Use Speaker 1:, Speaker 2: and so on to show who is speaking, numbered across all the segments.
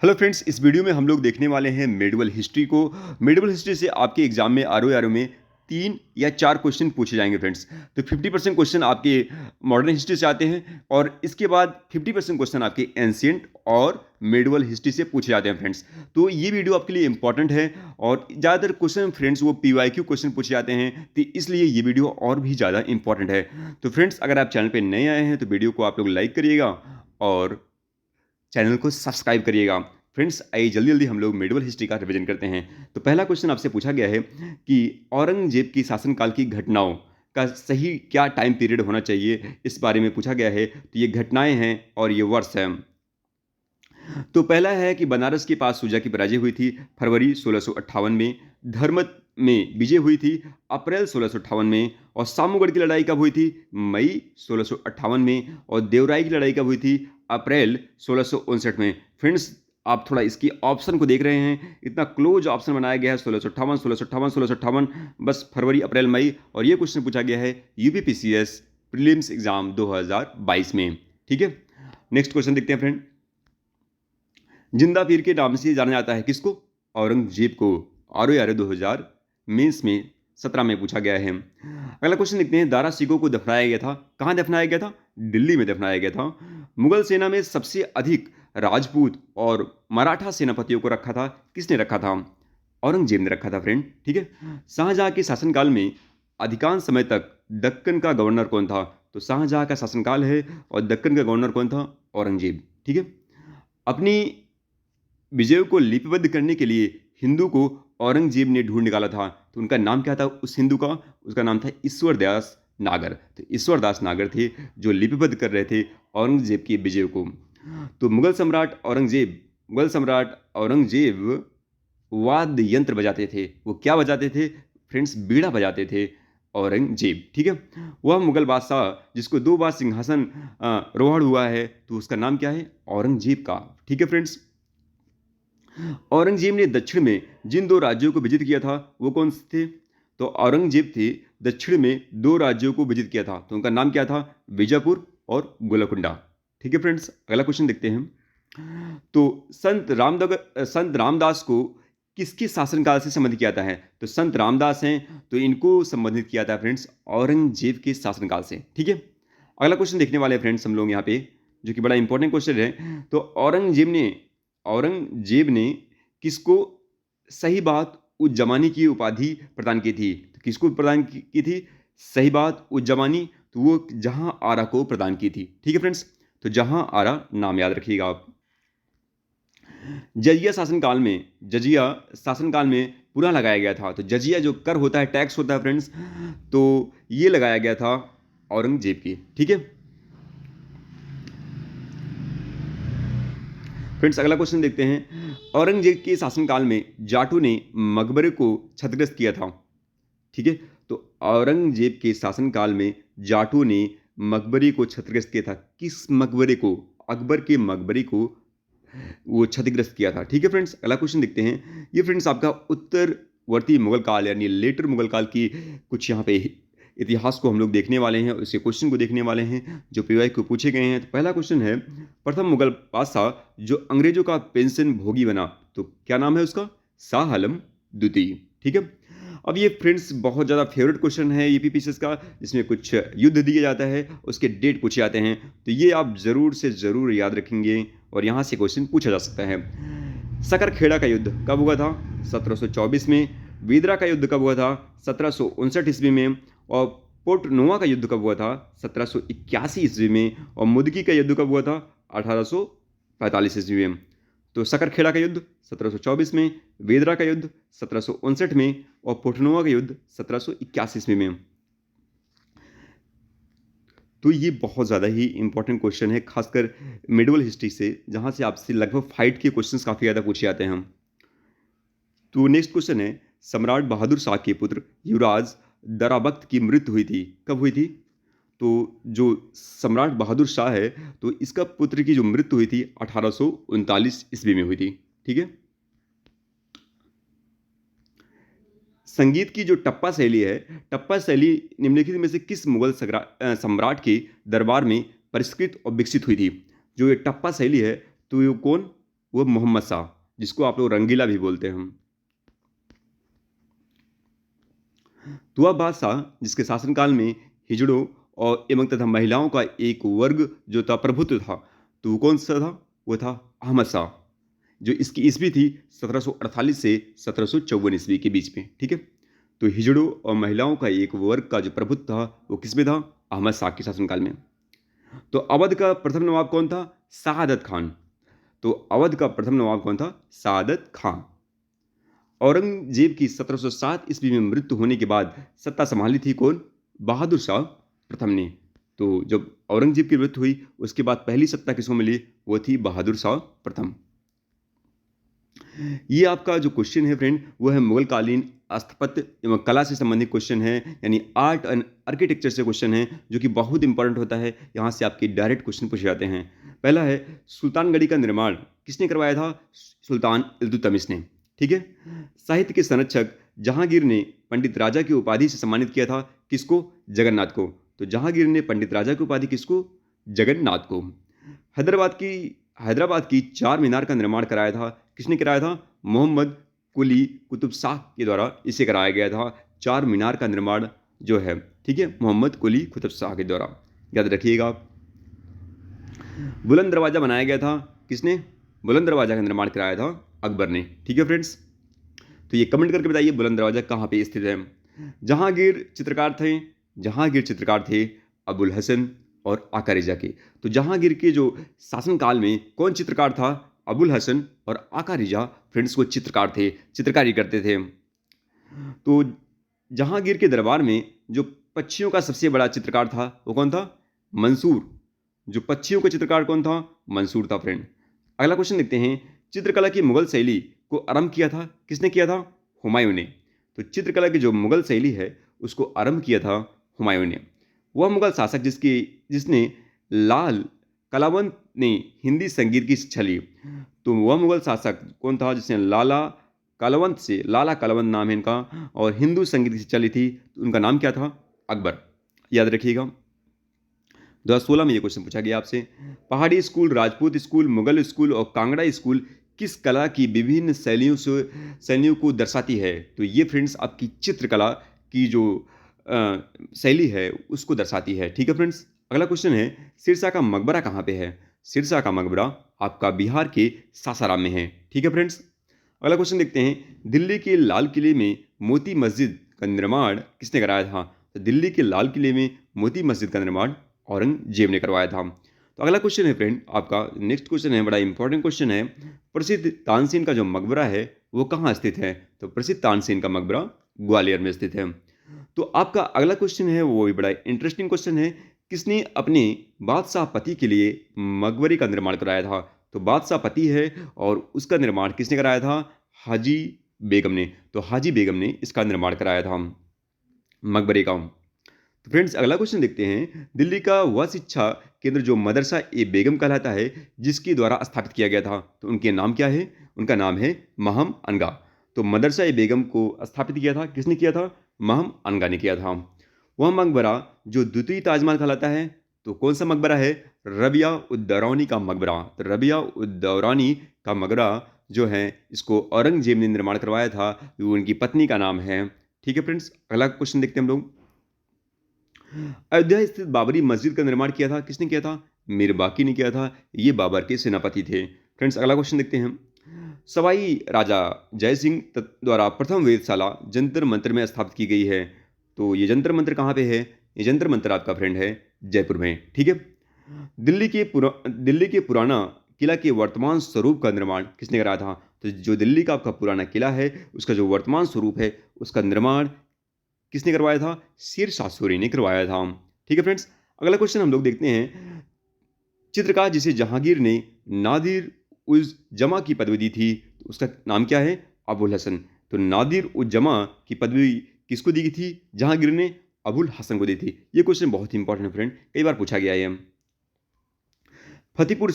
Speaker 1: Hello friends, इस video में हम लोग देखने वाले हैं मेडिवल हिस्ट्री को। मेडिवल हिस्ट्री से आपके एग्जाम में आर में 3 या 4 क्वेश्चन पूछे जाएंगे फ्रेंड्स। तो 50% क्वेश्चन आपके मॉडर्न हिस्ट्री से आते हैं और इसके बाद 50% क्वेश्चन आपके एंशिएंट और मेडिवल हिस्ट्री से पूछे जाते हैं फ्रेंड्स। तो ये वीडियो आपके लिए इंपॉर्टेंट है और ज़्यादातर क्वेश्चन फ्रेंड्स वो PYQ क्वेश्चन पूछे जाते हैं, तो इसलिए ये वीडियो और भी ज़्यादा इंपॉर्टेंट है। तो फ्रेंड्स, अगर आप चैनल पर नए आए हैं तो वीडियो को आप लोग लाइक करिएगा और चैनल को सब्सक्राइब करिएगा। फ्रेंड्स, आइए जल्दी जल्दी हम लोग मेडिवल हिस्ट्री का रिवीजन करते हैं। तो पहला क्वेश्चन आपसे पूछा गया है कि औरंगजेब की शासनकाल की घटनाओं का सही क्या टाइम पीरियड होना चाहिए, इस बारे में पूछा गया है। तो ये घटनाएं हैं और ये वर्ष है। तो पहला है कि बनारस के पास सुजा की पराजय हुई थी फरवरी 1658 में, धर्मत में विजय हुई थी अप्रैल 1658 में, और सामूगढ़ की लड़ाई कब हुई थी? मई 1658 में, और देवराई की लड़ाई कब हुई थी? अप्रैल 1659 में। फ्रेंड्स, आप थोड़ा इसकी ऑप्शन को देख रहे हैं, इतना क्लोज ऑप्शन बनाया गया है 1658 1658 1658, बस फरवरी अप्रैल मई। और ये क्वेश्चन पूछा गया है UPPCS प्रीलिम्स एग्जाम 2022 में। ठीक है, नेक्स्ट क्वेश्चन देखते हैं फ्रेंड। जिंदा पीर के नाम से जाना जाता है किसको? औरंगजेब को। ROA 2000 मेंस में 17 में पूछा गया है। अगला क्वेश्चन देखते हैं। दारा सिकों को दफनाया गया था, कहाँ दफनाया गया था? दिल्ली में दफनाया गया था। मुगल सेना में सबसे अधिक राजपूत और मराठा सेनापतियों को रखा था, किसने रखा था? औरंगजेब ने रखा था फ्रेंड। ठीक है, शाहजहां के शासनकाल में अधिकांश समय तक दक्कन का गवर्नर कौन था? तो शाहजहां का शासनकाल है और दक्कन का गवर्नर कौन था? औरंगजेब। ठीक है, अपनी विजय को लिपिबद्ध करने के लिए हिंदू को औरंगजेब ने ढूंढ निकाला था, तो उनका नाम क्या था उस हिंदू का? उसका नाम था ईश्वरदास नागर। तो ईश्वरदास नागर थे जो लिपिबद्ध कर रहे थे औरंगजेब की विजय को। तो मुगल सम्राट औरंगजेब वाद्य यंत्र बजाते थे। वो क्या बजाते थे फ्रेंड्स? बीड़ा बजाते थे औरंगजेब। ठीक है, वह मुगल बादशाह जिसको 2 बार सिंहासन रोहण हुआ है, तो उसका नाम क्या है? औरंगजेब का। ठीक है फ्रेंड्स, औरंगजेब ने दक्षिण में जिन 2 राज्यों को विजित किया था वो कौन से थे? तो औरंगजेब थे दक्षिण में 2 राज्यों को विजित किया था, तो उनका नाम क्या था? बीजापुर और गोलकुंडा। ठीक है फ्रेंड्स, अगला क्वेश्चन देखते हैं। तो संत रामदास को किसके शासनकाल से संबंधित किया जाता है? तो संत रामदास हैं, तो इनको संबंधित किया जाता है फ्रेंड्स औरंगजेब के शासनकाल से। ठीक है, अगला क्वेश्चन देखने वाले हैं फ्रेंड्स हम लोग यहाँ पे, जो कि बड़ा इंपॉर्टेंट क्वेश्चन है। तो औरंगजेब ने किसको सही बात उज-जमानी की उपाधि प्रदान की थी? तो किसको प्रदान की थी सही बात उज-जमानी? तो वो जहां आरा को प्रदान की थी। ठीक है फ्रेंड्स, तो जहां आरा नाम याद रखिएगा आप। जजिया शासनकाल में पुनः लगाया गया था। तो जजिया जो कर होता है, टैक्स होता है फ्रेंड्स, तो ये लगाया गया था औरंगजेब की। ठीक है फ्रेंड्स, अगला क्वेश्चन देखते हैं। औरंगजेब के शासनकाल में जाटों ने मकबरे को क्षतिग्रस्त किया था। ठीक है, तो औरंगजेब के शासनकाल में जाटों ने मकबरे को क्षतिग्रस्त किया था। किस मकबरे को? अकबर के मकबरे को वो क्षतिग्रस्त किया था। ठीक है फ्रेंड्स, अगला क्वेश्चन देखते हैं। ये फ्रेंड्स आपका उत्तरवर्ती मुगल काल यानी लेटर मुगल काल की कुछ यहाँ पे इतिहास को हम लोग देखने वाले हैं, उसके क्वेश्चन को देखने वाले हैं जो PY को पूछे गए हैं। तो पहला क्वेश्चन है, प्रथम मुगल बादशाह जो अंग्रेजों का पेंशन भोगी बना, तो क्या नाम है उसका? शाह आलम द्वितीय। ठीक है, अब ये फ्रेंड्स बहुत ज़्यादा फेवरेट क्वेश्चन है UPPCS का, जिसमें कुछ युद्ध दिया जाता है, उसके डेट पूछे जाते हैं। तो ये आप ज़रूर से ज़रूर याद रखेंगे और यहाँ से क्वेश्चन पूछा जा सकता है। सकरखेड़ा का युद्ध कब हुआ था? 1724 में। बिदरा का युद्ध कब हुआ था? 1759 ईस्वी में। और पोर्टनोवा का युद्ध कब हुआ था? 1781 ईस्वी में। और मुदकी का युद्ध कब हुआ था? 1845 ईस्वी में। तो सकरखेड़ा का युद्ध 1724 में, बेदरा का युद्ध 1759 में, और पोर्टनोवा का युद्ध 1781 ईस्वी में। तो ये बहुत ज़्यादा ही इंपॉर्टेंट क्वेश्चन है, खासकर मिडिवल हिस्ट्री से, जहाँ से आपसे लगभग फाइट के क्वेश्चंस काफ़ी ज़्यादा पूछे जाते हैं। तो नेक्स्ट क्वेश्चन है, सम्राट बहादुर शाह के पुत्र युवराज दराबख्त की मृत्यु हुई थी, कब हुई थी? तो जो सम्राट बहादुर शाह है, तो इसका पुत्र की जो मृत्यु हुई थी 1839 ईस्वी में हुई थी। ठीक है, संगीत की जो टप्पा शैली है, टप्पा शैली निम्नलिखित में से किस मुगल सम्राट के दरबार में परिष्कृत और विकसित हुई थी? जो ये टप्पा शैली है, तो ये कौन वो मोहम्मद शाह, जिसको आप लोग रंगीला भी बोलते हैं। तुआ बादशाह जिसके शासनकाल में हिजड़ों और एवं तथा महिलाओं का एक वर्ग जो था प्रभुत्व था, तो वो कौन सा था? वो था अहमद शाह, जो इसकी ईस्वी थी 1748 से 1754 ईस्वी के बीच में। ठीक है, तो हिजड़ों और महिलाओं का एक वर्ग का जो प्रभुत्व था वो किसमें था? अहमद शाह के शासनकाल में। तो अवध का प्रथम नवाब कौन था? सआदत खान। तो अवध का प्रथम नवाब कौन था? सआदत खान। औरंगजेब की 1707 ईस्वी में मृत्यु होने के बाद सत्ता संभाली थी कौन? बहादुर शाह प्रथम ने। तो जब औरंगजेब की मृत्यु हुई उसके बाद पहली सत्ता किसको मिली? वो थी बहादुर शाह प्रथम। ये आपका जो क्वेश्चन है फ्रेंड, वो है मुगल कालीन स्थापत्य एवं कला से संबंधित क्वेश्चन है, यानी आर्ट एंड आर्किटेक्चर से क्वेश्चन है, जो कि बहुत इंपॉर्टेंट होता है। यहाँ से आपके डायरेक्ट क्वेश्चन पूछे जाते हैं। पहला है, सुल्तानगढ़ी का निर्माण किसने करवाया था? सुल्तान इल्तुतमिश ने। ठीक है। साहित्य के संरक्षक जहांगीर ने पंडित राजा की उपाधि से सम्मानित किया था किसको? जगन्नाथ को। तो जहांगीर ने पंडित राजा की उपाधि किसको? जगन्नाथ को। हैदराबाद की चार मीनार का निर्माण कराया था किसने? कराया था मोहम्मद कुली कुतुब शाह के द्वारा इसे कराया गया था। चार मीनार का निर्माण जो है, ठीक है, मोहम्मद कुली कुतुब शाह के द्वारा, याद रखिएगा। बुलंद दरवाजा बनाया गया था किसने? बुलंद दरवाजा का निर्माण कराया था अकबर ने। ठीक है फ्रेंड्स, तो ये कमेंट करके बताइए बुलंद दरवाजा कहाँ पे स्थित है। जहांगीर चित्रकार थे अबुल हसन और आका रेजा के। तो जहांगीर के जो शासनकाल में कौन चित्रकार था? अबुल हसन और आका रेजा फ्रेंड्स को चित्रकार थे, चित्रकारी करते थे। तो जहांगीर के दरबार में जो पक्षियों का सबसे बड़ा चित्रकार था वो कौन था? मंसूर। जो पक्षियों का चित्रकार कौन था? मंसूर था फ्रेंड। अगला क्वेश्चन देखते हैं, चित्रकला की मुगल शैली को आरंभ किया था किसने? किया था हुमायूं ने। तो चित्रकला की जो मुगल शैली है उसको आरंभ किया था हुमायूं ने। वह मुगल शासक जिसने लाल कलावंत ने हिंदी संगीत की शिक्षा ली। तो वह मुगल शासक कौन था जिसने लाला कलावंत नाम है इनका, और हिंदू संगीत की शिक्षा ली थी? तो उनका नाम क्या था? अकबर। याद रखिएगा। 2016 में ये क्वेश्चन पूछा गया आपसे। पहाड़ी school, Rajput school, Mughal school और कांगड़ा स्कूल किस कला की विभिन्न शैलियों को दर्शाती है? तो ये फ्रेंड्स आपकी चित्रकला की जो शैली है उसको दर्शाती है। ठीक है फ्रेंड्स। अगला क्वेश्चन है, सिरसा का मकबरा कहाँ पे है? सिरसा का मकबरा आपका बिहार के सासाराम में है। ठीक है फ्रेंड्स। अगला क्वेश्चन देखते हैं, दिल्ली के लाल किले में मोती मस्जिद का निर्माण किसने कराया था? तो दिल्ली के लाल किले में मोती मस्जिद का निर्माण औरंगजेब ने करवाया था। तो अगला क्वेश्चन है फ्रेंड आपका, नेक्स्ट क्वेश्चन है, बड़ा इंपॉर्टेंट क्वेश्चन है, प्रसिद्ध तानसेन का जो मकबरा है वो कहाँ स्थित है? तो प्रसिद्ध तानसेन का मकबरा ग्वालियर में स्थित है। तो आपका अगला क्वेश्चन है वो भी बड़ा इंटरेस्टिंग क्वेश्चन है, किसने अपने बादशाह पति के लिए मकबरे का निर्माण कराया था? तो बादशाह पति है और उसका निर्माण किसने कराया था? हाजी बेगम ने। तो हाजी बेगम ने इसका निर्माण कराया था मकबरे का। तो फ्रेंड्स अगला क्वेश्चन देखते हैं, दिल्ली का वह शिक्षा केंद्र जो मदरसा ए बेगम कहलाता है जिसके द्वारा स्थापित किया गया था, तो उनके नाम क्या है? उनका नाम है महम अनगा। तो मदरसा ए बेगम को स्थापित किया था किसने? किया था महम अनगा ने किया था। वह मकबरा जो द्वितीय ताजमहल कहलाता है, तो कौन सा मकबरा है? रबिया उद्दौरानी का मकबरा। तो रबिया उद्दौरानी का मकबरा जो है इसको औरंगजेब ने निर्माण करवाया था, वो उनकी पत्नी का नाम है। ठीक है फ्रेंड्स। अगला क्वेश्चन देखते हैं हम लोग, अयोध्या स्थित बाबरी मस्जिद का निर्माण किया था किसने? किया था मीर बाकी ने किया था। ये बाबर के सेनापति थे। फ्रेंड्स अगला क्वेश्चन देखते हैं, सवाई राजा जय सिंह द्वारा प्रथम वेधशाला जंतर मंतर में स्थापित की गई है। तो ये जंतर मंतर कहाँ पे है? ये जंतर मंतर आपका फ्रेंड है जयपुर में। ठीक है। दिल्ली के पुराना किला के वर्तमान स्वरूप का निर्माण किसने कराया था? तो जो दिल्ली का आपका पुराना किला है उसका जो वर्तमान स्वरूप है उसका निर्माण किसने करवाया था? शेर शाह सूरी ने करवाया था। ठीक है फ्रेंड्स। अगला क्वेश्चन हम लोग देखते हैं, चित्रकार जिसे जहांगीर ने नादिर उज जमा की पदवी दी थी, तो उसका नाम क्या है? अबुल हसन। तो नादिर उज जमा की पदवी किसको दी गई थी? जहांगीर ने अबुल हसन को दी थी। ये क्वेश्चन बहुत इंपॉर्टेंट है फ्रेंड, कई बार पूछा गया है। फतेहपुर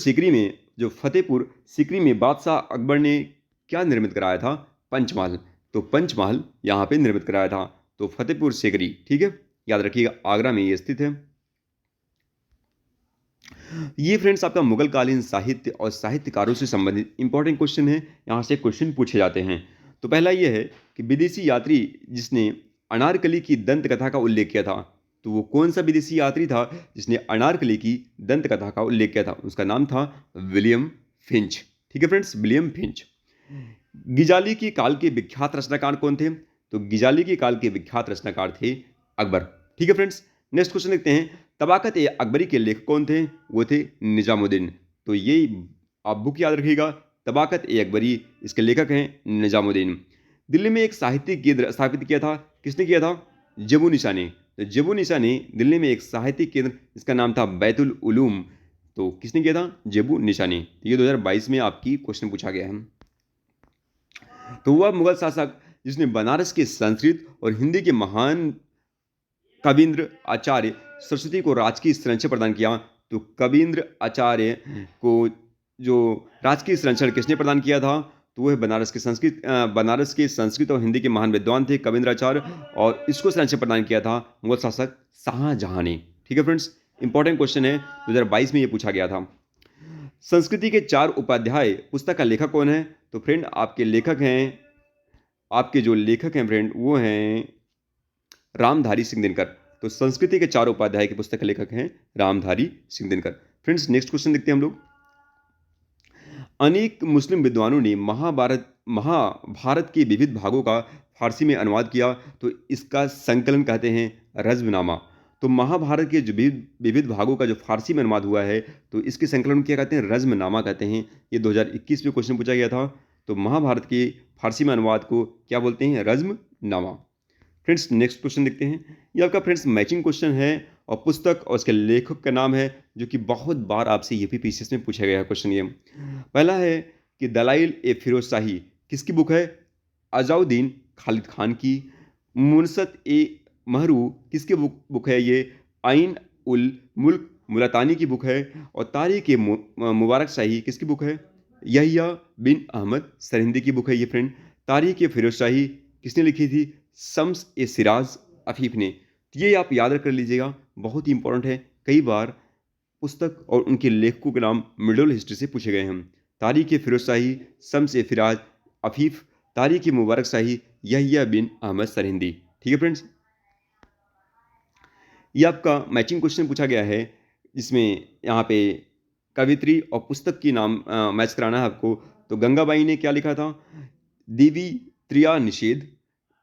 Speaker 1: सीकरी में बादशाह अकबर ने क्या निर्मित कराया था? पंचमहल। तो पंचमहल यहाँ पे निर्मित कराया था। तो फतेहपुर सीकरी, ठीक है, याद रखिएगा, आगरा में ये स्थित है। ये फ्रेंड्स आपका मुगल कालीन साहित्य और साहित्यकारों से संबंधित इंपॉर्टेंट क्वेश्चन है। यहाँ से क्वेश्चन पूछे जाते हैं। तो पहला ये है कि विदेशी यात्री जिसने अनारकली की दंत कथा का उल्लेख किया था, तो वो कौन सा विदेशी यात्री था जिसने अनारकली की दंत कथा का उल्लेख किया था? उसका नाम था विलियम फिंच। ठीक है फ्रेंड्स, विलियम फिंच। गिजाली की काल के विख्यात रचनाकार कौन थे? तो गिजाली की काल के विख्यात रचनाकार थे अकबर। ठीक है फ्रेंड्स, नेक्स्ट क्वेश्चन देखते हैं। तबाकत ए अकबरी के लेखक कौन थे? वो थे निजामुद्दीन। तो ये आप बुक याद रखिएगा, तबाकत ए अकबरी, इसके लेखक हैं निजामुद्दीन। दिल्ली में एक साहित्यिक केंद्र स्थापित किया था, किसने किया था? जेबू निसा ने। तो जेबू निसा ने दिल्ली में एक साहित्यिक केंद्र, जिसका नाम था बैतुल उलूम, तो किसने किया था? जेबू निसा ने। तो ये 2022 में आपकी क्वेश्चन पूछा गया है। तो वह मुगल शासक जिसने बनारस के संस्कृत और हिंदी के महान कबींद्र आचार्य सरस्वती को राजकीय संरक्षण प्रदान किया। तो कबींद्र आचार्य को जो राजकीय संरक्षण किसने प्रदान किया था? तो वह बनारस के संस्कृत और हिंदी के महान विद्वान थे कबींद्राचार्य, और इसको संरक्षण प्रदान किया था मुगल शासक शाहजहां ने। ठीक है फ्रेंड्स, इंपॉर्टेंट क्वेश्चन है, 2022 में ये पूछा गया था। संस्कृति के 4 उपाध्याय पुस्तक का लेखक कौन है? तो फ्रेंड आपके जो लेखक हैं फ्रेंड, वो हैं रामधारी सिंह दिनकर। तो संस्कृति के 4 उपाध्याय के पुस्तक के लेखक हैं Ramdhari Singh Dinkar. Friends, next question देखते हैं हम लोग। अनेक मुस्लिम विद्वानों ने महाभारत के विविध भागों का फारसी में अनुवाद किया, तो इसका संकलन कहते हैं रज़्मनामा। तो महाभारत के जो विविध भागों का जो फारसी में अनुवाद हुआ है, तो इसके संकलन क्या कहते हैं? रज़्मनामा कहते हैं। ये 2021 में क्वेश्चन पूछा गया था। तो महाभारत के फारसी में अनुवाद को क्या बोलते हैं? रज़्मनामा। फ्रेंड्स, नेक्स्ट क्वेश्चन देखते हैं। ये आपका फ्रेंड्स मैचिंग क्वेश्चन है, और पुस्तक और उसके लेखक का नाम है, जो कि बहुत बार आपसे यूपीपीसीएस में पूछा गया है क्वेश्चन ये। पहला है कि दलाइल ए फिरोज शाही किसकी बुक है? अजाउद्दीन खालिद खान की। मुनसत ए महरू किसकी बुक है? ये आइन उल मुल्क मुल्तानी की बुक है। और तारीख ए मुबारक शाही किसकी बुक है? यहिया बिन अहमद सरहिंदी की बुक है ये फ्रेंड। तारीख ए फिरोज शाही किसने लिखी थी? शम्स ए सिराज अफीफ ने। तो ये आप याद कर लीजिएगा, बहुत ही इंपॉर्टेंट है। कई बार पुस्तक और उनके लेखकों के नाम मिडल हिस्ट्री से पूछे गए हैं। तारीख फिरोज शाही, शम्स ए फिराज अफीफ, तारीख मुबारक शाही, यहिया बिन अहमद सरहिंदी। ठीक है फ्रेंड्स, ये आपका मैचिंग क्वेश्चन पूछा गया है, जिसमें यहाँ पे कवित्री और पुस्तक की नाम मैच कराना है आपको। तो गंगाबाई ने क्या लिखा था? देवी त्रिया निषेध,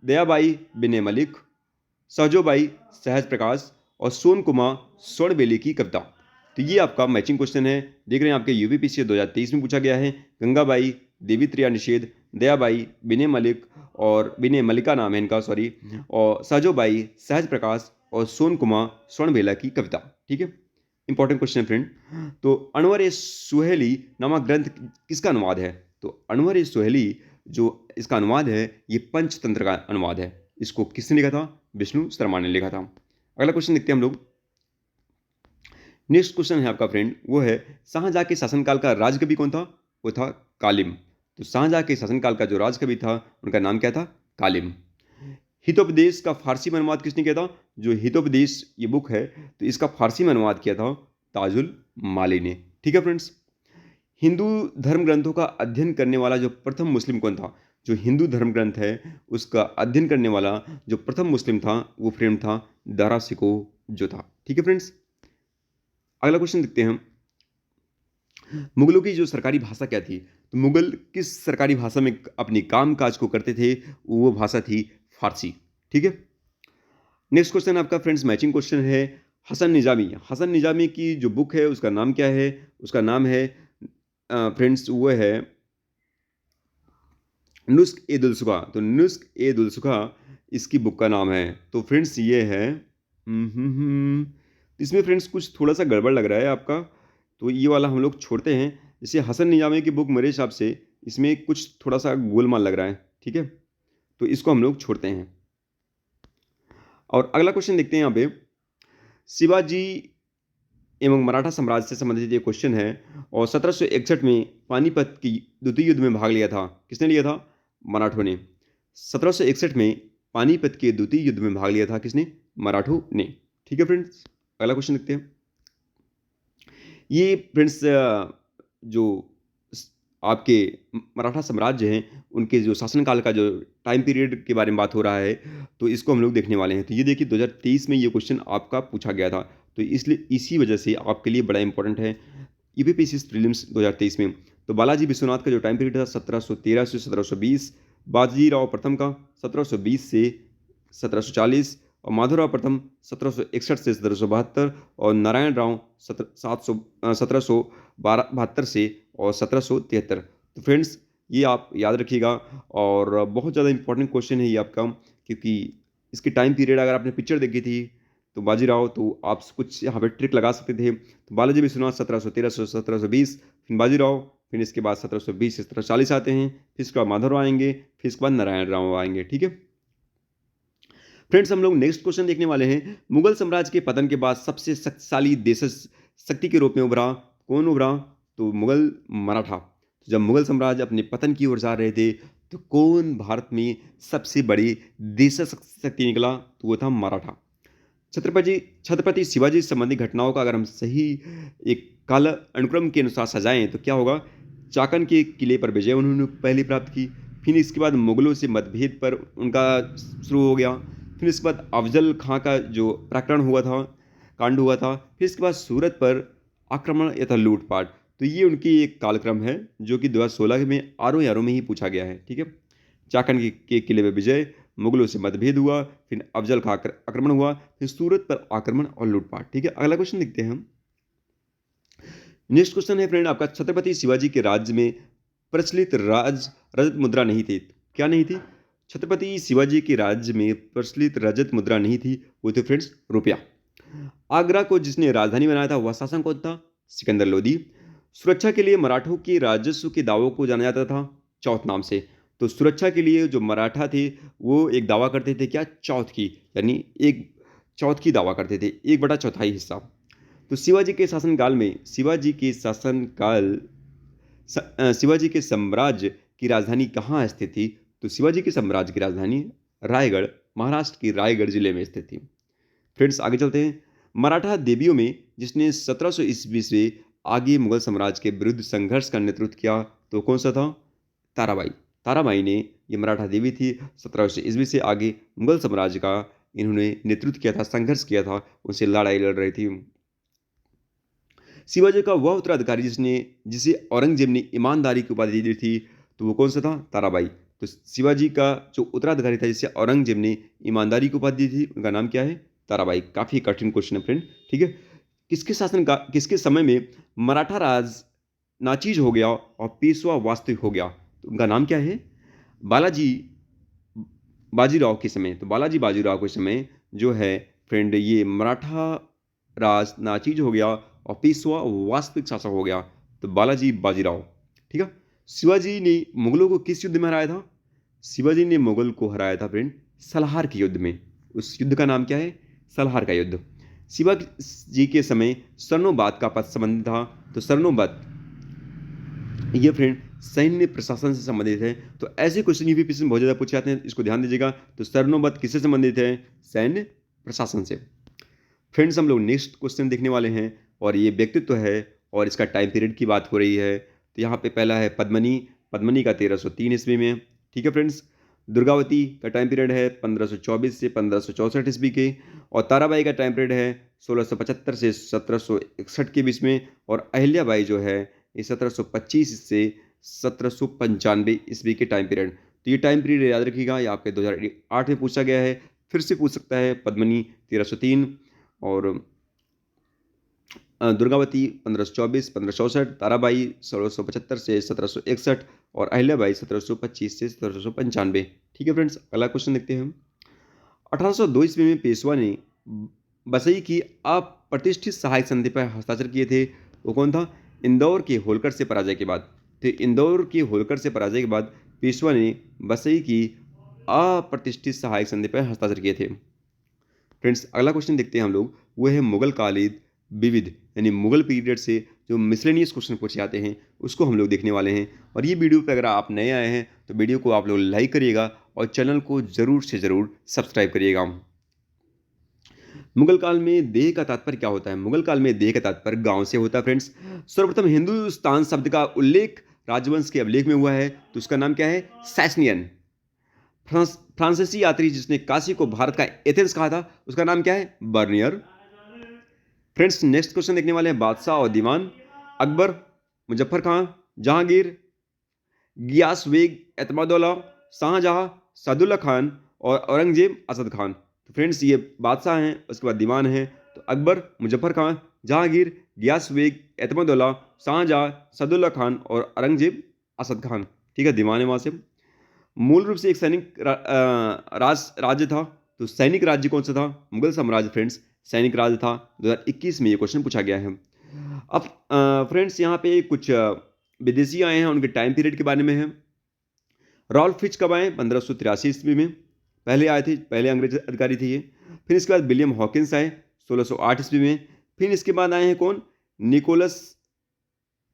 Speaker 1: दयाबाई बिने मलिक, सहजोबाई सहज प्रकाश, और सोन कुमार स्वर्णबेली की कविता। तो ये आपका मैचिंग क्वेश्चन है। देख रहे हैं आपके यूपीपीसी 2023 में पूछा गया है। गंगाबाई, देवी त्रिया निषेध, दयाबाई, बिने मलिक, और बिने मलिका नाम है इनका, सॉरी, और सहजोबाई सहज प्रकाश, और सोन कुमार स्वर्णबेला की कविता। ठीक है, इंपॉर्टेंट क्वेश्चन फ्रेंड। तो अनवर ए सुहेली नामक ग्रंथ किसका अनुवाद है? तो अनवर ए सुहेली जो इसका अनुवाद है, ये पंचतंत्र का अनुवाद है। इसको किसने लिखा था? विष्णु शर्मा ने लिखा था। अगला क्वेश्चन देखते हैं हम लोग। नेक्स्ट क्वेश्चन है आपका फ्रेंड, वो है शाहजहां के शासनकाल का राजकवि कौन था? वो था कालिम। तो शाहजहां के शासनकाल का जो राजकवि था, उनका नाम क्या था? कालिम। हितोपदेश का फारसी में अनुवाद किसने किया था? जो हितोपदेश ये बुक है, तो इसका फारसी में अनुवाद किया था ताजुल माली ने। ठीक है फ्रेंड्स, हिंदू धर्म ग्रंथों का अध्ययन करने वाला जो प्रथम मुस्लिम कौन था? जो हिंदू धर्म ग्रंथ है उसका अध्ययन करने वाला जो प्रथम मुस्लिम था, वो फ्रेंड था दारा शिकोह जो था। ठीक है फ्रेंड्स, अगला क्वेश्चन देखते हैं हम। मुगलों की जो सरकारी भाषा क्या थी? तो मुगल किस सरकारी भाषा में अपनी काम काज को करते थे? वो भाषा थी फारसी। ठीक है, नेक्स्ट क्वेश्चन आपका फ्रेंड्स मैचिंग क्वेश्चन है। हसन निजामी की जो बुक है उसका नाम क्या है? उसका नाम है फ्रेंड्स वो है नुस्ख ए दुलसुखा। तो नुस्ख ए दुलसुखा इसकी बुक का नाम है। तो फ्रेंड्स ये है इसमें फ्रेंड्स कुछ थोड़ा सा गड़बड़ लग रहा है आपका, तो ये वाला हम लोग छोड़ते हैं। जैसे हसन निजामी की बुक मेरे हिसाब से इसमें कुछ थोड़ा सा गोलमाल लग रहा है। ठीक है, तो इसको हम लोग छोड़ते हैं। और अगला क्वेश्चन देखते हैं यहाँ पे। शिवाजी एवं मराठा साम्राज्य से संबंधित ये क्वेश्चन है, और 1761 में पानीपत की द्वितीय युद्ध में भाग लिया था। किसने लिया था? मराठों ने। 1761 में पानीपत के द्वितीय युद्ध में भाग लिया था किसने? मराठों ने। ठीक है फ्रेंड्स, अगला क्वेश्चन देखते हैं। ये फ्रेंड्स जो आपके मराठा साम्राज्य हैं, उनके जो शासनकाल का जो टाइम पीरियड के बारे में बात हो रहा है, तो इसको हम लोग देखने वाले हैं। तो ये देखिए 2023 में ये क्वेश्चन आपका पूछा गया था, तो इसलिए इसी वजह से आपके लिए बड़ा इंपॉर्टेंट है यूपीपीएससी प्रीलिम्स 2023 में। तो बालाजी विश्वनाथ का जो टाइम पीरियड था 1713 से 1720, बाजीराव प्रथम का 1720 से 1740 और माधवराव प्रथम 1761 से 1772 और नारायण राव 1772 से और 1773। तो फ्रेंड्स ये आप याद रखिएगा और बहुत ज़्यादा इंपॉर्टेंट क्वेश्चन है ये आपका, क्योंकि इसकी टाइम पीरियड अगर आपने पिक्चर देखी थी तो बाजीराव, तो आप कुछ यहाँ पे ट्रिक लगा सकते थे। तो बालाजी विश्वनाथ 1713 से 1720, फिर बाजीराव, फिर इसके बाद 1720 से 1740 आते हैं, फिर इसके बाद माधवराव आएंगे, फिर इसके बाद नारायण राव आएंगे। ठीक है फ्रेंड्स, हम लोग नेक्स्ट क्वेश्चन देखने वाले हैं। मुगल साम्राज्य के पतन के बाद सबसे शक्तिशाली देश शक्ति के रूप में उभरा, कौन उभरा? तो मुगल मराठा। तो जब मुगल साम्राज्य अपने पतन की ओर जा रहे थे तो कौन भारत में सबसे बड़ी देश शक्ति निकला? तो वो था मराठा। छत्रपति शिवाजी संबंधी घटनाओं का अगर हम सही एक काल अनुक्रम के अनुसार सजाएं तो क्या होगा? चाकन के किले पर विजय उन्होंने पहले प्राप्त की, फिर इसके बाद मुगलों से मतभेद पर उनका शुरू हो गया, फिर इसके बाद अफजल खां का जो प्रकरण हुआ था, कांड हुआ था, फिर इसके बाद सूरत पर आक्रमण या था लूटपाट। तो ये उनकी एक कालक्रम है जो कि 2016 में आरों में ही पूछा गया है। ठीक है, चाकन के किले में विजय, मुगलों से मतभेद हुआ, फिर अफजल खां आक्रमण हुआ, फिर सूरत पर आक्रमण और लूटपाट। ठीक है, अगला क्वेश्चन देखते हैं हम। नेक्स्ट क्वेश्चन है फ्रेंड आपका, छत्रपति शिवाजी के राज्य में प्रचलित रजत मुद्रा नहीं थी। क्या नहीं थी? छत्रपति शिवाजी के राज्य में प्रचलित रजत मुद्रा नहीं थी, वो थे फ्रेंड्स रुपया। आगरा को जिसने राजधानी बनाया था वह शासक कौन था? सिकंदर लोदी। सुरक्षा के लिए मराठों के राजस्व के दावों को जाना जाता था चौथ नाम से। तो सुरक्षा के लिए जो मराठा थे वो एक दावा करते थे, क्या? चौथ की, यानी एक चौथ की दावा करते थे, 1/4 हिस्सा। तो शिवाजी के शासनकाल में शिवाजी के साम्राज्य की राजधानी कहाँ स्थित थी? तो शिवाजी के साम्राज्य की राजधानी रायगढ़, महाराष्ट्र की रायगढ़ जिले में स्थित थी। फ्रेंड्स आगे चलते हैं। मराठा देवियों में जिसने 1700 ईस्वी से आगे मुगल साम्राज्य के विरुद्ध संघर्ष का नेतृत्व किया तो कौन सा था? ताराबाई। ताराबाई ने, ये मराठा देवी थी, 1700 ईस्वी से आगे मुगल साम्राज्य का इन्होंने नेतृत्व किया था, संघर्ष किया था, उनसे लड़ाई लड़ रही थी। शिवाजी का वह उत्तराधिकारी जिसे औरंगजेब ने ईमानदारी की उपाधि दी थी तो वो कौन सा था? ताराबाई। तो शिवाजी का जो उत्तराधिकारी था जिसे औरंगजेब ने ईमानदारी की उपाधि दी थी, उनका नाम क्या है? ताराबाई। काफी कठिन क्वेश्चन है फ्रेंड। ठीक है, किसके समय में मराठा राज नाचीज हो गया और पेशवा वास्तविक हो गया? तो उनका नाम क्या है? बालाजी बाजीराव के समय। तो बालाजी बाजीराव के समय जो है फ्रेंड, ये मराठा राज नाचीज हो गया और पेशवा वास्तविक शासक हो गया, तो बालाजी बाजीराव। ठीक है, शिवाजी ने मुगलों को किस युद्ध में हराया था? शिवाजी ने मुगल को हराया था फ्रेंड सलाहार के युद्ध में। उस युद्ध का नाम क्या है? सलाहार का युद्ध। शिवाजी के समय सरनोबाद का पद संबंधित था। तो सरनोबाद ये फ्रेंड सैन्य प्रशासन से संबंधित है। तो ऐसे क्वेश्चन यूपीएससी में बहुत ज़्यादा पूछे जाते हैं, इसको ध्यान दीजिएगा। तो सरनोबत किससे संबंधित है? सैन्य प्रशासन से। फ्रेंड्स, हम लोग नेक्स्ट क्वेश्चन देखने वाले हैं और ये व्यक्तित्व है और इसका टाइम पीरियड की बात हो रही है। तो यहाँ पे पहला है पद्मनी का 1303 ईस्वी में। ठीक है फ्रेंड्स, दुर्गावती का टाइम पीरियड है 1524 से 1564 ईस्वी के, और ताराबाई का टाइम पीरियड है 1675 से 1761 के बीच में, और अहिल्याबाई जो है ये 1725 से 1795 ईस्वी के टाइम पीरियड। तो ये टाइम पीरियड याद रखिएगा, ये आपके 2008 में पूछा गया है, फिर से पूछ सकता है। पद्मनी 1303 और दुर्गावती 1524 1564, ताराबाई 1675 से 1761 और अहिल्याबाई 1725 से 1795। ठीक है फ्रेंड्स, अगला क्वेश्चन देखते हैं हम। 1802 ईस्वी में पेशवा ने बसई की अप्रतिष्ठित सहायक संधि पर हस्ताक्षर किए थे, वो कौन था? इंदौर के होलकर से पराजय के बाद। तो इंदौर के होलकर से पराजय के बाद पेशवा ने बसई की अप्रतिष्ठित सहायक संधि पर हस्ताक्षर किए थे। फ्रेंड्स, अगला क्वेश्चन देखते हैं हम लोग, वो है मुगल कालीन विविध, यानी मुगल पीरियड से जो मिसलेनियस क्वेश्चन पूछे जाते हैं उसको हम लोग देखने वाले हैं। और ये वीडियो पे अगर आप नए आए हैं तो वीडियो को आप लोग लाइक करिएगा और चैनल को ज़रूर से ज़रूर सब्सक्राइब करिएगा। मुगल काल में देह का तात्पर्य क्या होता है? मुगल काल में देह का तात्पर्य गांव से होता है फ्रेंड्स। सर्वप्रथम हिंदुस्तान शब्द का उल्लेख राजवंश के अभिलेख में हुआ है, तो उसका नाम क्या है? सैसनियन। फ्रांसीसी यात्री जिसने काशी को भारत का एथेंस कहा था, उसका नाम क्या है? बर्नियर। फ्रेंड्स नेक्स्ट क्वेश्चन देखने वाले हैं, बादशाह और दीवान। अकबर, मुजफ्फर खां, जहांगीर, गियास बेग, एतमादुल्ला, शाहजहां, सदुल्ला खान और औरंगजेब असद खान। तो फ्रेंड्स ये बादशाह हैं, उसके बाद दीवान हैं। तो अकबर, मुजफ्फर खां, जहांगीर, गियास बेग, एतमादुल्ला, शाहजहां, सदुल्ला खान और औरंगजेब असद खान। ठीक है, दीवान है वहां से। मूल रूप से एक सैनिक राज्य था, तो सैनिक राज्य कौन सा था? मुगल साम्राज्य फ्रेंड्स सैनिक राज्य था। 2021 में ये क्वेश्चन पूछा गया है। अब फ्रेंड्स यहाँ पे कुछ विदेशी आए हैं, उनके टाइम पीरियड के बारे में है। रॉल्फ फिच कब आए? 1583 ईस्वी में पहले आए थे, पहले अंग्रेज अधिकारी थे ये। फिर इसके बाद विलियम हॉकिंस आए 1608 ईस्वी में। फिर इसके बाद आए हैं कौन? निकोलस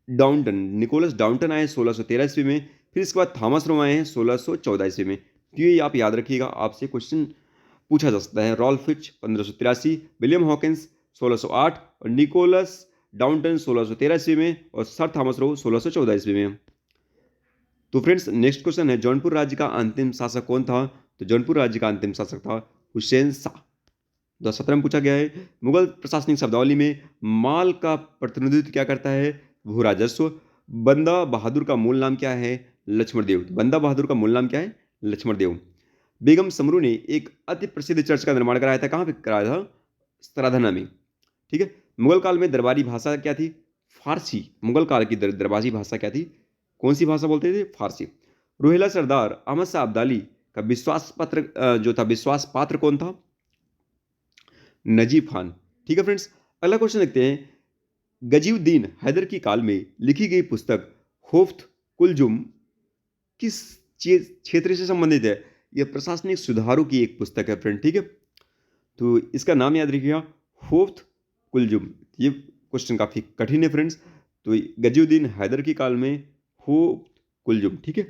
Speaker 1: डाउंटन आए 1613 ईस्वी में। फिर इसके बाद थॉमस रो आए हैं 1614 ईस्वी में। तो ये आप याद रखिएगा, आपसे क्वेश्चन पूछा जा सकता है। रॉल्फ फिच 1583, विलियम हॉकिंस 1608 और निकोलस डाउंटन 1613 ईस्वी में और सर थॉमस रो 1614 ईस्वी में। तो फ्रेंड्स नेक्स्ट क्वेश्चन है, जौनपुर राज्य का अंतिम शासक कौन था? तो जौनपुर राज्य का अंतिम शासक था हुसैन शाह। 2017 में पूछा गया है। मुगल प्रशासनिक शब्दावली में माल का प्रतिनिधित्व क्या करता है? भू राजस्व। बंदा बहादुर का मूल नाम क्या है? लक्ष्मण देव। बंदा बहादुर का मूल नाम क्या है? लक्ष्मण देव। बेगम समरू ने एक अति प्रसिद्ध चर्च का निर्माण कराया था, कहाँ पे कराया था? सारनाथा में। ठीक है। मुगल काल में दरबारी भाषा क्या थी? फारसी। मुगल काल की दरबारी भाषा क्या थी? कौन सी भाषा बोलते थे? फारसी। रोहिला सरदार अहमद शाह अब्दाली का विश्वास पात्र कौन था? नजीब खान। ठीक है फ्रेंड्स, अगला क्वेश्चन देखते हैं। गजीउद्दीन हैदर की काल में लिखी गई पुस्तक होफ्त कुलजुम किस क्षेत्र से संबंधित है? यह प्रशासनिक सुधारों की एक पुस्तक है फ्रेंड। ठीक है, तो इसका नाम याद रखिएगा, होफ्त कुलजुम। ये क्वेश्चन काफी कठिन है फ्रेंड्स। तो गजीउद्दीन हैदर की काल में होफ्त कुलजुम। ठीक है,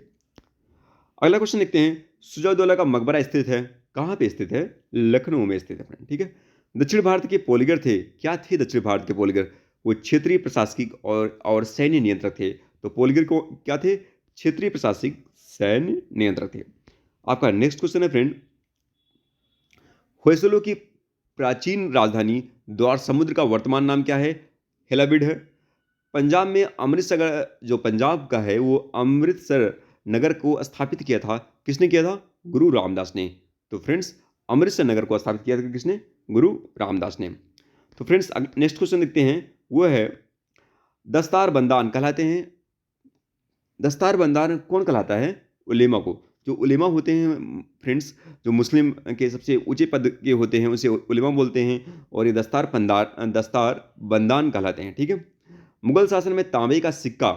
Speaker 1: अगला क्वेश्चन देखते हैं। सुजाउद्दौला का मकबरा स्थित है, कहाँ पे स्थित है? लखनऊ में स्थित है फ्रेंड। ठीक है, दक्षिण भारत के पॉलीगर थे, क्या थे दक्षिण भारत के पॉलीगर? वो क्षेत्रीय प्रशासनिक और सैन्य नियंत्रक थे। तो पॉलीगर को क्या थे? क्षेत्रीय प्रशासनिक सैन्य नियंत्रक थे। आपका नेक्स्ट क्वेश्चन है फ्रेंड, होयसलों की प्राचीन राजधानी द्वार समुद्र का वर्तमान नाम क्या है? हेलाबिड है। पंजाब में अमृतसर, जो पंजाब का है, वो अमृतसर नगर को स्थापित किया था, किसने किया था? गुरु रामदास ने। तो फ्रेंड्स अमृतसर नगर को स्थापित किया था किसने? गुरु रामदास ने। तो फ्रेंड्स नेक्स्ट क्वेश्चन देखते हैं, वो है दस्तार बंदान कहलाते हैं। दस्तार बंदान कौन कहलाता है? उलेमा को। जो उलेमा होते हैं फ्रेंड्स, जो मुस्लिम के सबसे ऊंचे पद के होते हैं, उसे उलेमा बोलते हैं। और ये दस्तार बंदान कहलाते हैं। ठीक है, मुगल शासन में तांबे का सिक्का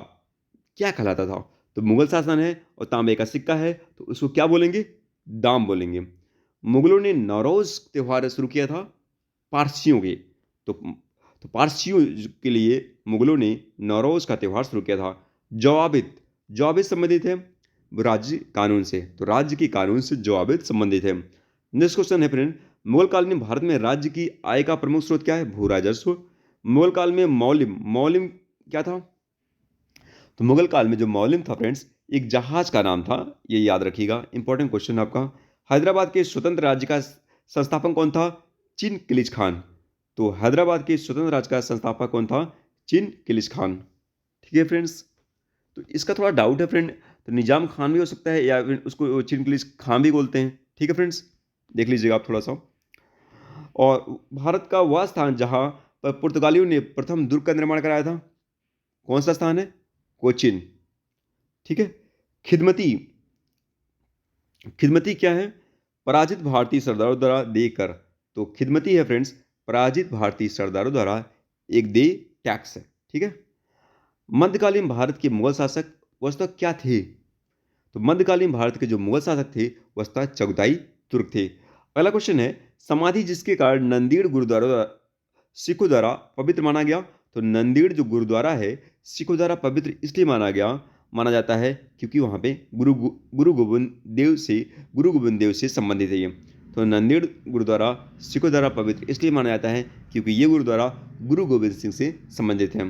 Speaker 1: क्या कहलाता था? तो मुगल शासन है और तांबे का सिक्का है, तो उसको क्या बोलेंगे? दाम बोलेंगे। मुगलों ने नौरोज त्यौहार शुरू किया था पारसियों के, तो पारसियों के लिए मुगलों ने नौरोज का त्यौहार शुरू किया था। जवाबित संबंधित है राज्य कानून से, तो राज्य की कानून से जवाबित संबंधित है। नेक्स्ट क्वेश्चन है फ्रेंड, मुगल काल में भारत में राज्य की आय का प्रमुख स्रोत क्या है? भू राजस्व। मुगल काल में मौलिम क्या था? तो मुगल काल में जो मौलिम था फ्रेंड्स, एक जहाज का नाम था, ये याद रखिएगा, इंपॉर्टेंट क्वेश्चन आपका। हैदराबाद के स्वतंत्र राज्य का संस्थापक कौन था? चिन किलिच खान। तो हैदराबाद के स्वतंत्र राज्य का संस्थापक कौन था? चिन किलिच खान। ठीक है फ्रेंड्स, तो इसका थोड़ा डाउट है फ्रेंड, तो निजाम खान भी हो सकता है या फिर उसको चिन किलिच खान भी बोलते हैं। ठीक है फ्रेंड्स, देख लीजिएगा आप थोड़ा सा। और भारत का वह स्थान जहां पर पुर्तगालियों ने प्रथम दुर्ग का निर्माण कराया था, कौन सा स्थान है? कोचिन। ठीक है, खिदमती खिदमती क्या है? पराजित भारतीय सरदारों द्वारा देकर। तो खिदमती है फ्रेंड्स पराजित भारतीय सरदारों द्वारा एक दे टैक्स है। ठीक है, मध्यकालीन भारत के मुगल शासक वस्तुतः क्या थे? तो मध्यकालीन भारत के जो मुगल शासक थे वस्तुतः चगताई तुर्क थे। अगला क्वेश्चन है, समाधि जिसके कारण नंदेड़ गुरुद्वारा सिखों द्वारा पवित्र माना गया। तो नंदेड़ जो गुरुद्वारा है सिखों द्वारा पवित्र इसलिए माना जाता है क्योंकि वहाँ पे गुरु गोविंद देव से संबंधित है ये। तो नांदेड़ गुरुद्वारा सिखों द्वारा पवित्र इसलिए माना जाता है क्योंकि ये गुरुद्वारा गुरु गोविंद सिंह से संबंधित है।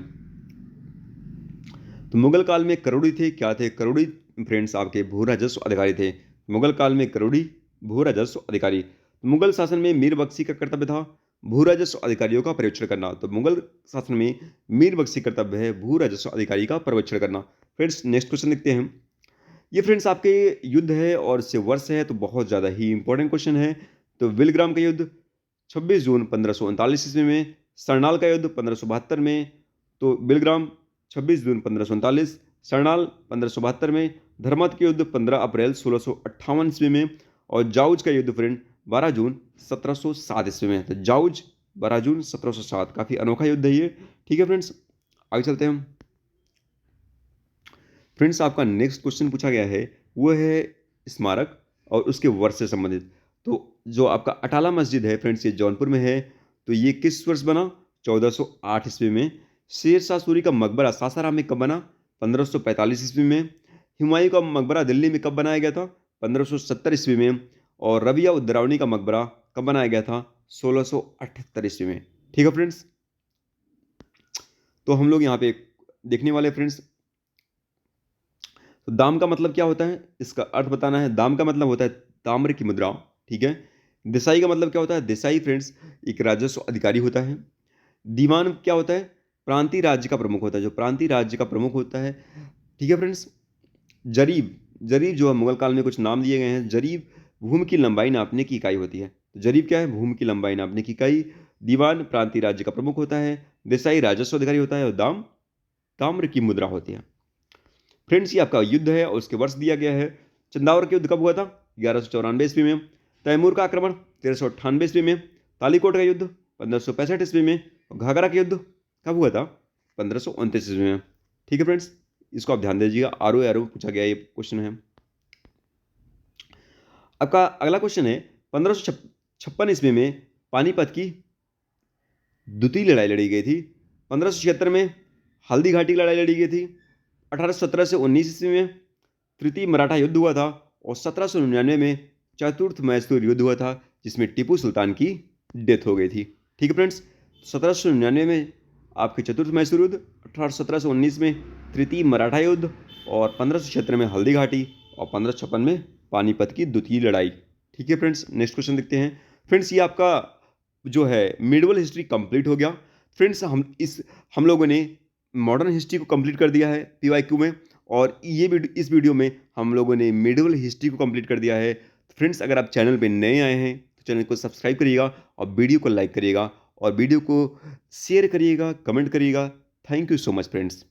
Speaker 1: तो मुगल काल में करोड़ी थे, क्या थे? करोड़ी फ्रेंड्स आपके भू राजस्व अधिकारी थे। मुगल काल में करोड़ी भू राजस्व अधिकारी। मुगल शासन में मीर बख्शी का कर्तव्य था भू राजस्व अधिकारियों का पर्यवेक्षण करना। तो मुगल शासन में मीर बख्शी कर्तव्य है भू राजस्व अधिकारी का पर्यवेक्षण करना। फ्रेंड्स नेक्स्ट क्वेश्चन देखते हैं। ये फ्रेंड्स आपके युद्ध है और इससे वर्ष है, तो बहुत ज़्यादा ही इंपॉर्टेंट क्वेश्चन है। तो विलग्राम का युद्ध 26 जून 1539 ईस्वी में, सरनाल का युद्ध 1572 में। तो विलग्राम 26 जून 1539, सरनाल 1572 में, धर्मत के युद्ध 15 अप्रैल 1658 ईस्वी में, और जाउज का युद्ध फ्रेंड 12 जून 1707 ईस्वी में। तो जाउज 12 जून 1707, काफ़ी अनोखा युद्ध है ये। ठीक है फ्रेंड्स, आगे चलते हैं हम। फ्रेंड्स आपका नेक्स्ट क्वेश्चन पूछा गया है वो है स्मारक और उसके वर्ष से संबंधित। तो जो आपका अटाला मस्जिद है फ्रेंड्स, ये जौनपुर में है। तो ये किस वर्ष बना? 1408 ईस्वी में। शेर शाह सूरी का मकबरा सासाराम में कब बना? 1545 ईस्वी में। हुमायूं का मकबरा दिल्ली में कब बनाया गया था? 1570 ईस्वी में। और रबिया उद्दरावनी का मकबरा कब बनाया गया था? 1678 ईस्वी में। ठीक है फ्रेंड्स, तो हम लोग यहाँ पे देखने वाले फ्रेंड्स, तो दाम का मतलब क्या होता है, इसका अर्थ बताना है। दाम का मतलब होता है ताम्र की मुद्रा। ठीक है। देसाई का मतलब क्या होता है? देसाई फ्रेंड्स एक राजस्व अधिकारी होता है। दीवान क्या होता है? प्रांतीय राज्य का प्रमुख होता है, जो प्रांतीय राज्य का प्रमुख होता है। ठीक है फ्रेंड्स। जरीब, जरीब जो है मुगल काल में कुछ नाम दिए गए हैं। जरीब भूमि की लंबाई नापने की इकाई होती है। तो जरीब क्या है? भूमि की लंबाई नापने की इकाई। दीवान प्रांतीय राज्य का प्रमुख होता है। देसाई राजस्व अधिकारी होता है। और दाम ताम्र की मुद्रा होती है। फ्रेंड्स ये आपका युद्ध है और उसके वर्ष दिया गया है। चंदावर के युद्ध कब हुआ था? 1194 ईस्वी में। तैमूर का आक्रमण 1398 ईस्वी में। तालीकोट का युद्ध 1565 ईस्वी में। और घाघरा का युद्ध कब हुआ था? 1529 ईस्वी में। ठीक है फ्रेंड्स, इसको आप ध्यान दीजिएगा, आरओ पूछा गया ये क्वेश्चन है। आपका अगला क्वेश्चन है 1556 ईस्वी में पानीपत की द्वितीय लड़ाई लड़ी गई थी। 1576 में हल्दी घाटी की लड़ाई लड़ी गई थी। 1817 से 19 ईस्वी में तृतीय मराठा युद्ध हुआ था। और 1799 में चतुर्थ मैसूर युद्ध हुआ था, जिसमें टीपू सुल्तान की डेथ हो गई थी। ठीक है फ्रेंड्स, 1799 में आपके चतुर्थ मैसूर युद्ध, 1817 से 19 में तृतीय मराठा युद्ध, और 1576 में हल्दी घाटी, और 1556 में पानीपत की द्वितीय लड़ाई। ठीक है फ्रेंड्स, नेक्स्ट क्वेश्चन देखते हैं। फ्रेंड्स ये आपका जो है मेडिवल हिस्ट्री कंप्लीट हो गया। फ्रेंड्स हम लोगों ने मॉडर्न हिस्ट्री को कंप्लीट कर दिया है PYQ में, और इस वीडियो में हम लोगों ने मेडिवल हिस्ट्री को कंप्लीट कर दिया है। फ्रेंड्स अगर आप चैनल पे नए आए हैं तो चैनल को सब्सक्राइब करिएगा और वीडियो को लाइक करिएगा और वीडियो को शेयर करिएगा, कमेंट करिएगा। Thank you so much friends.